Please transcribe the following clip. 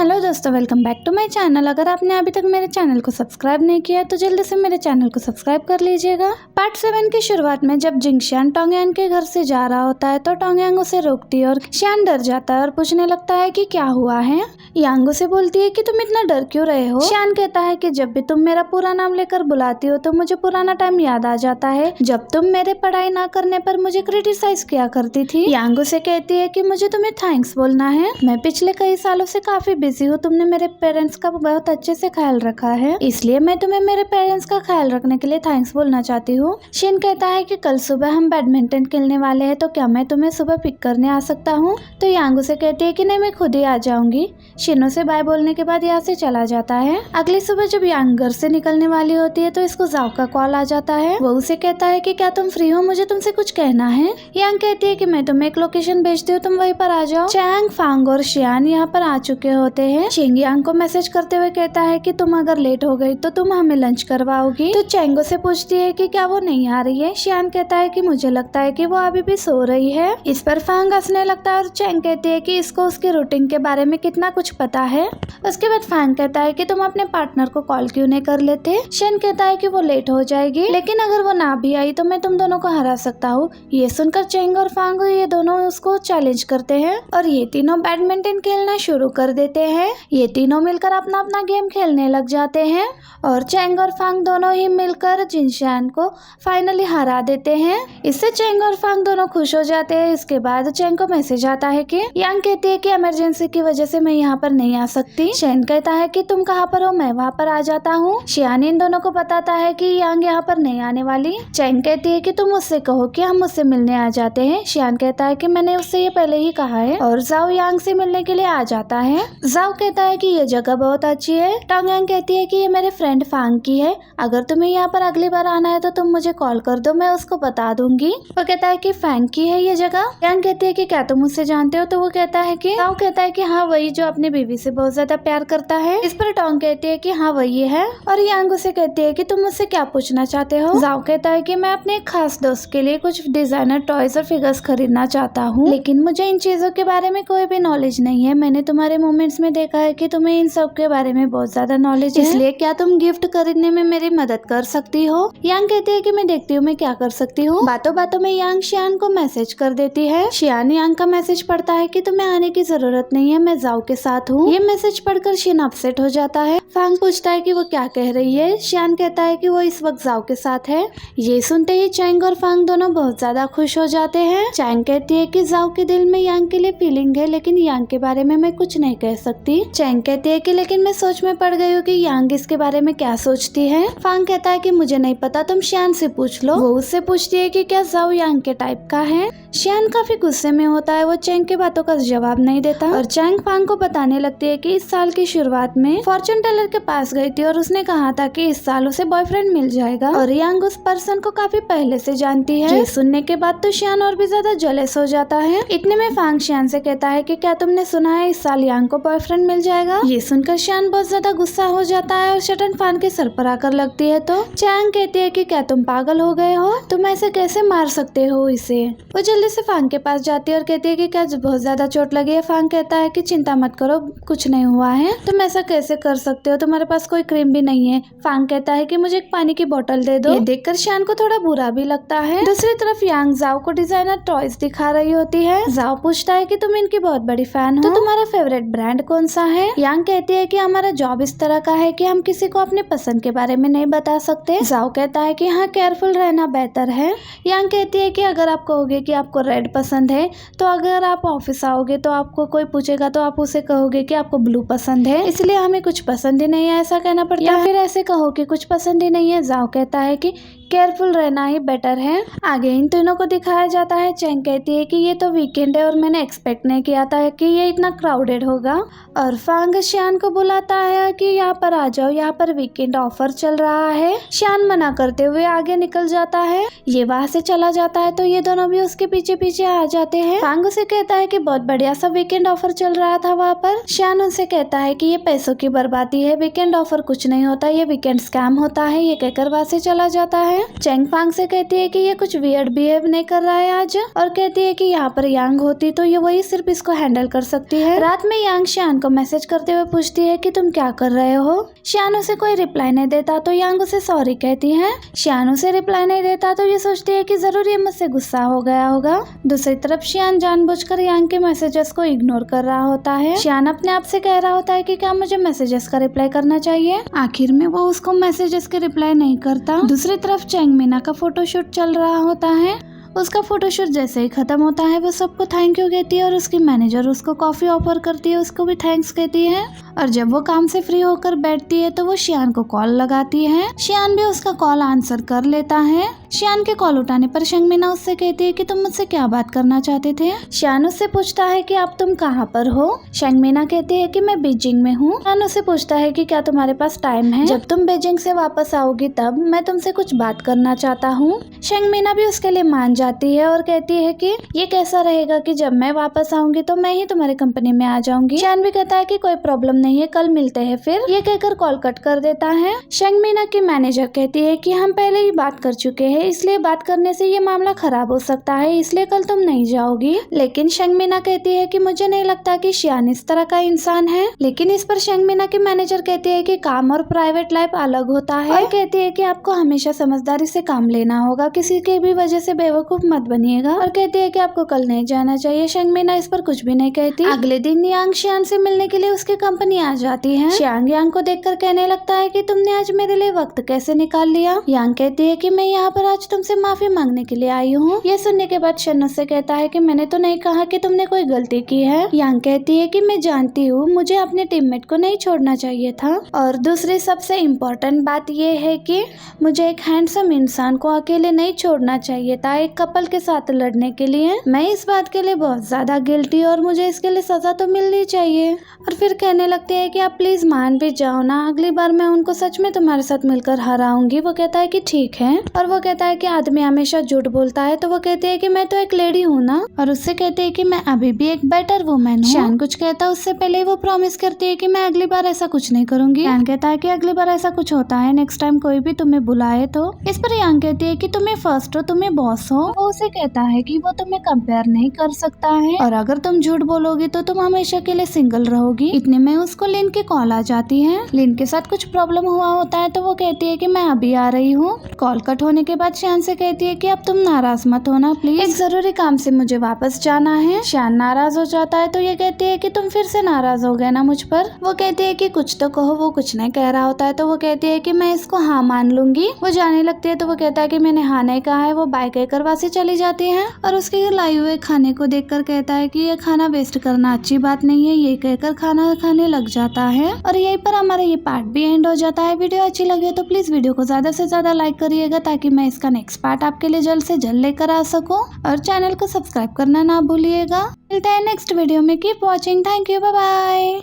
Hello दोस्तों, welcome back to my channel. अगर आपने अभी तक मेरे चैनल को सब्सक्राइब नहीं किया है तो जल्दी से मेरे चैनल को सब्सक्राइब कर लीजिएगा। पार्ट 7 की शुरुआत में जब जिंगशियान टोंगयांग के घर से जा रहा होता है तो टोंगयांग उसे रोकती है और शियान डर जाता है और पूछने लगता है कि क्या हुआ है। यांग उसे बोलती है कि तुम इतना डर क्यों रहे हो। शियान कहता है कि जब भी तुम मेरा पूरा नाम लेकर बुलाती हो तो मुझे पुराना टाइम याद आ जाता है जब तुम मेरे पढ़ाई ना करने पर मुझे क्रिटिसाइज किया करती थी। यांग उसे कहती है कि मुझे तुम्हें थैंक्स बोलना है, मैं पिछले कई सालों से काफी बिजी हूँ, तुमने मेरे पेरेंट्स का बहुत अच्छे से ख्याल रखा है, इसलिए मैं तुम्हें मेरे पेरेंट्स का ख्याल रखने के लिए थैंक्स बोलना चाहती हूँ। शिन कहता है कि कल सुबह हम बैडमिंटन खेलने वाले हैं तो क्या मैं तुम्हें सुबह पिक करने आ सकता हूँ। तो यांग उसे कहती है कि नहीं, मैं खुद ही आ जाऊंगी। शिनो से बाय बोलने के बाद यहाँ से चला जाता है। अगली सुबह जब यांग घर से निकलने वाली होती है तो इसको जाओ का कॉल आ जाता है। वो उसे कहता है कि क्या तुम फ्री हो, मुझे तुमसे कुछ कहना है। यांग कहती है कि मैं तुम्हें एक लोकेशन भेजती हूँ, तुम वहीं पर आ जाओ। चैंग, फांग और शियान यहाँ पर आ चुके होते हैं। शिंग यांग को मैसेज करते हुए कहता है कि तुम अगर लेट हो गई तो तुम हमें लंच करवाओगी। तो चैंगो से पूछती है कि क्या वो नहीं आ रही है। शियान कहता है कि मुझे लगता है कि वो अभी भी सो रही है। इस पर फांग हंसने लगता है और चैंग कहती है कि इसको उसकी रूटीन के बारे में कितना कुछ पता है। उसके बाद फांग कहता है कि तुम अपने पार्टनर को कॉल क्यों नहीं कर लेते। शिन कहता है कि वो लेट हो जाएगी, लेकिन अगर वो ना भी आई तो मैं तुम दोनों को हरा सकता हूँ। ये सुनकर चैंग और फांग ये दोनों उसको चैलेंज करते हैं और ये तीनों बैडमिंटन खेलना शुरू कर देते हैं। ये तीनों मिलकर अपना अपना गेम खेलने लग जाते हैं और चैंग और फांग दोनों ही मिलकर जिनशियान को फाइनली हरा देते हैं। इससे चैंग और फांग दोनों खुश हो जाते हैं। इसके बाद चैंग को मैसेज आता है कि यांग कहती है कि इमरजेंसी की वजह से मैं यहाँ पर नहीं आ सकती। चैंग कहता है कि तुम कहाँ पर हो, मैं वहाँ पर आ जाता हूँ। शियान इन दोनों को बताता है कि यांग यहाँ पर नहीं आने वाली। चैंग कहती है कि तुम उससे कहो कि हम उससे मिलने आ जाते हैं। शियान कहता है कि मैंने उससे ये पहले ही कहा है और जाओ यांग से मिलने के लिए आ जाता है। जाओ कहता है कि ये जगह बहुत अच्छी है। टोंगयांग कहती है कि ये मेरे फ्रेंड फांग की है, अगर तुम्हें यहाँ पर अगली बार आना है तो तुम मुझे कॉल कर दो, मैं उसको बता दूंगी। वो कहता है कि फैंग की है ये जगह। यांग कहती है कि क्या तुम उससे जानते हो। तो वो कहता है कि जाओ कहता है कि हाँ वही जो अपनी बीवी से बहुत ज्यादा प्यार करता है। इस पर टोंग कहती है कि हाँ वही है और यांग उसे कहती है कि तुम मुझसे क्या पूछना चाहते हो। जाओ कहता है कि मैं अपने एक खास दोस्त के लिए कुछ डिजाइनर टॉयज और फिगर्स खरीदना चाहता हूँ, लेकिन मुझे इन चीजों के बारे में कोई भी नॉलेज नहीं है। मैंने तुम्हारे मूवमेंट्स में देखा है कि तुम्हें इन सब के बारे में बहुत ज्यादा नॉलेज है, इसलिए क्या तुम गिफ्ट खरीदने में मेरी मदद कर सकती हो। यांग कहती है कि मैं देखती हूँ मैं क्या कर सकती हूँ। बातों बातों में यांग शियान को मैसेज कर देती है। शियान यांग का मैसेज पढ़ता है कि तुम्हें आने की जरूरत नहीं है, मैं जाओ के साथ हूँ। ये मैसेज पढ़कर शिन अपसेट हो जाता है। फांग पूछता है कि वो क्या कह रही है। शियान कहता है कि वो इस वक्त जाओ के साथ है। ये सुनते ही चैंग और फांग दोनों बहुत ज्यादा खुश हो जाते हैं। चैंग कहती है कि जाओ के दिल में यांग के लिए फीलिंग है, लेकिन यांग के बारे में मैं कुछ नहीं कह सकती। चैंग कहती है कि लेकिन मैं सोच में पड़ गई हूँ कि यांग इसके बारे में क्या सोचती है। फांग कहता है कि मुझे नहीं पता, तुम शियान से पूछ लो। वो उससे पूछती है कि क्या जाओ यांग के टाइप का है। शियान काफी गुस्से में होता है, वो चैंग के बातों का जवाब नहीं देता और चैंग फांग को बताने लगती है कि इस साल की शुरुआत में फॉर्चून टेलर के पास गई थी और उसने कहा था कि इस साल उसे बॉयफ्रेंड मिल जाएगा और यांग उस पर्सन को काफी पहले से जानती है। ये सुनने के बाद तो शियान और भी ज्यादा जेलस हो जाता है। इतने में फांग शियान से कहता है कि क्या तुमने सुना है इस साल यांग को बॉयफ्रेंड मिल जाएगा। ये सुनकर शियान बहुत ज्यादा गुस्सा हो जाता है और शटन फान के सर पर आकर लगती है। तो चैंग कहती है कि क्या तुम पागल हो गए हो, तुम ऐसे कैसे मार सकते हो इसे। वो जल्दी से फांग के पास जाती है और कहती है कि क्या बहुत ज्यादा चोट लगी है। फांग कहता है कि चिंता मत करो, कुछ नहीं हुआ है, तुम ऐसा कैसे कर सकते हो, तुम्हारे पास कोई क्रीम भी नहीं है। फांग कहता है कि मुझे एक पानी की बोतल दे दो। ये देखकर शियान को थोड़ा बुरा भी लगता है। दूसरी तरफ यांग जाओ को डिजाइनर टॉयज दिखा रही होती है। जाओ पूछता है कि तुम इनकी बहुत बड़ी फैन हो, तो तुम्हारा फेवरेट ब्रांड कौन सा है। यांग कहती है कि हमारा जॉब इस तरह का है कि हम किसी को अपने पसंद के बारे में नहीं बता सकते। जाओ कहता है कि हाँ केयरफुल रहना बेहतर है। यांग कहती है कि अगर आप कहोगे कि आपको रेड पसंद है तो अगर आप ऑफिस आओगे तो आपको कोई पूछेगा तो आप उसे कहोगे कि आपको ब्लू पसंद है, इसलिए हमें कुछ पसंद ही नहीं है ऐसा कहना पड़ता है, या फिर ऐसे कहो कि कुछ पसंद ही नहीं है। जाओ कहता है कि केयरफुल रहना ही बेटर है। आगे इन तीनों को दिखाया जाता है। चैंग कहती है कि ये तो वीकेंड है और मैंने एक्सपेक्ट नहीं किया था कि ये इतना क्राउडेड होगा। और फांग शियान को बुलाता है कि यहाँ पर आ जाओ, यहाँ पर वीकेंड ऑफर चल रहा है। शियान मना करते हुए आगे निकल जाता है। ये वहाँ से चला जाता है तो ये दोनों भी उसके पीछे पीछे आ जाते हैं। फांग उसे कहता है कि बहुत बढ़िया सा वीकेंड ऑफर चल रहा था वहाँ पर। शियान उनसे कहता है कि ये पैसों की बर्बादी है, वीकेंड ऑफर कुछ नहीं होता, ये वीकेंड स्कैम होता है। ये कहकर वहाँ से चला जाता है। चैंग फांग से कहती है कि ये कुछ वियर्ड बिहेव नहीं कर रहा है आज, और कहती है कि यहाँ पर यांग होती तो ये वही सिर्फ इसको हैंडल कर सकती है। रात में यांग शियान शियान को मैसेज करते हुए पूछती है कि तुम क्या कर रहे हो। शियान उसे कोई रिप्लाई नहीं देता तो यांग उसे सॉरी कहती है। शियान उसे रिप्लाई नहीं देता तो ये सोचती है कि जरूर ये मुझसे गुस्सा हो गया होगा। दूसरी तरफ शियान जानबूझकर यांग के मैसेजेस को इग्नोर कर रहा होता है। शियान अपने आप से कह रहा होता है कि क्या मुझे मैसेजेस का रिप्लाई करना चाहिए। आखिर में वो उसको मैसेजेस के रिप्लाई नहीं करता। दूसरी तरफ चैंगमिना का फोटोशूट चल रहा होता है। उसका फोटोशूट जैसे ही खत्म होता है वो सबको थैंक यू कहती है और उसकी मैनेजर उसको कॉफी ऑफर करती है, उसको भी थैंक्स कहती है। और जब वो काम से फ्री होकर बैठती है तो वो शियान को कॉल लगाती है। शियान भी उसका कॉल आंसर कर लेता है। शियान के कॉल उठाने पर चैंगमिना उससे कहती है कि तुम मुझसे क्या बात करना चाहते थे। शियान उससे पूछता है कि अब तुम कहाँ पर हो। चैंगमिना कहती है कि मैं बीजिंग में हूँ। शियान उससे पूछता है कि क्या तुम्हारे पास टाइम है, जब तुम बीजिंग से वापस आओगी तब मैं तुमसे कुछ बात करना चाहता हूँ। चैंगमिना भी उसके लिए मान जाती है और कहती है कि ये कैसा रहेगा कि जब मैं वापस आऊंगी तो मैं ही तुम्हारी कंपनी में आ जाऊंगी। शियान भी कहता है कि कोई प्रॉब्लम नहीं है, कल मिलते हैं फिर। ये कहकर कॉल कट कर देता है। चैंगमिना की मैनेजर कहती है कि हम पहले ही बात कर चुके हैं, इसलिए बात करने से ये मामला खराब हो सकता है, इसलिए कल तुम नहीं जाओगी। लेकिन चैंगमिना कहती है कि मुझे नहीं लगता कि शियान इस तरह का इंसान है। लेकिन इस पर चैंगमिना की मैनेजर कहती है कि काम और प्राइवेट लाइफ अलग होता है और कहती है कि आपको हमेशा समझदारी से काम लेना होगा, किसी की भी वजह से बेवकूफ मत बनिएगा। और कहती है कि आपको कल नहीं जाना चाहिए। चैंगमिना इस पर कुछ भी नहीं कहती। अगले दिन यांग शियान से मिलने के लिए उसकी कंपनी आ जाती है। शियान यांग को देखकर कहने लगता है कि तुमने आज मेरे लिए वक्त कैसे निकाल लिया। यांग कहती है कि मैं यहाँ पर आज तुमसे माफी मांगने के लिए आई हूँ। ये सुनने के बाद शन उससे कहता है कि मैंने तो नहीं कहा कि तुमने कोई गलती की है। यांग कहती है कि मैं जानती हूँ मुझे अपने टीममेट को नहीं छोड़ना चाहिए था, और दूसरी सबसे इम्पोर्टेंट बात ये है कि मुझे एक हैंडसम इंसान को अकेले नहीं छोड़ना चाहिए था एक कपल के साथ लड़ने के लिए। मैं इस बात के लिए बहुत ज्यादा गिल्टी और मुझे इसके लिए सजा तो मिलनी चाहिए। और फिर कहने लगते हैं कि आप प्लीज मान भी जाओ ना, अगली बार मैं उनको सच में तुम्हारे साथ मिलकर हराऊंगी। वो कहता है कि ठीक है। और वो कहता है कि आदमी हमेशा झूठ बोलता है। तो वो कहते हैं कि मैं तो एक लेडी हूँ ना, और उससे कहते हैं कि मैं अभी भी एक बेटर वुमेन हूँ। शियान कुछ कहता है उससे पहले वो प्रॉमिस करती है कि मैं अगली बार ऐसा कुछ नहीं करूंगी। शियान कहता है कि अगली बार ऐसा कुछ होता है, नेक्स्ट टाइम कोई भी तुम्हें बुलाए तो। इस पर यांग कहती है कि तुम्हें फर्स्ट हो, तुम्हें बॉस हो। वो उसे कहता है कि वो तुम्हें कंपेयर नहीं कर सकता है, और अगर तुम झूठ बोलोगी तो तुम हमेशा के लिए सिंगल रहोगी। इतने में उसको लिन की कॉल आ जाती है। लिन के साथ कुछ प्रॉब्लम हुआ होता है तो वो कहती है कि मैं अभी आ रही हूँ। कॉल कट होने के बाद शियान से कहती है कि अब तुम नाराज मत होना प्लीज, एक जरूरी काम से मुझे वापस जाना है। शियान नाराज हो जाता है तो ये कहती है कि तुम फिर से नाराज हो गए ना मुझ पर। वो कहती है कि कुछ तो कहो। वो कुछ नहीं कह रहा होता है तो वो कहती है कि मैं इसको हाँ मान लूंगी। वो जाने लगती है तो वो कहता है कि मैंने हाँ नहीं कहा है। वो बाय कहकर वासी चली जाती है और उसके लाई हुए खाने को देखकर कहता है कि ये खाना वेस्ट करना अच्छी बात नहीं है। ये कहकर खाना खाने लग जाता है और यहीं पर हमारा ये पार्ट भी एंड हो जाता है। वीडियो अच्छी लगे तो प्लीज वीडियो को ज्यादा से ज्यादा लाइक करिएगा ताकि मैं इसका नेक्स्ट पार्ट आपके लिए जल्द से जल्द लेकर आ सकूं, और चैनल को सब्सक्राइब करना ना भूलिएगा। मिलते हैं नेक्स्ट वीडियो में। Keep watching. Thank you. Bye bye.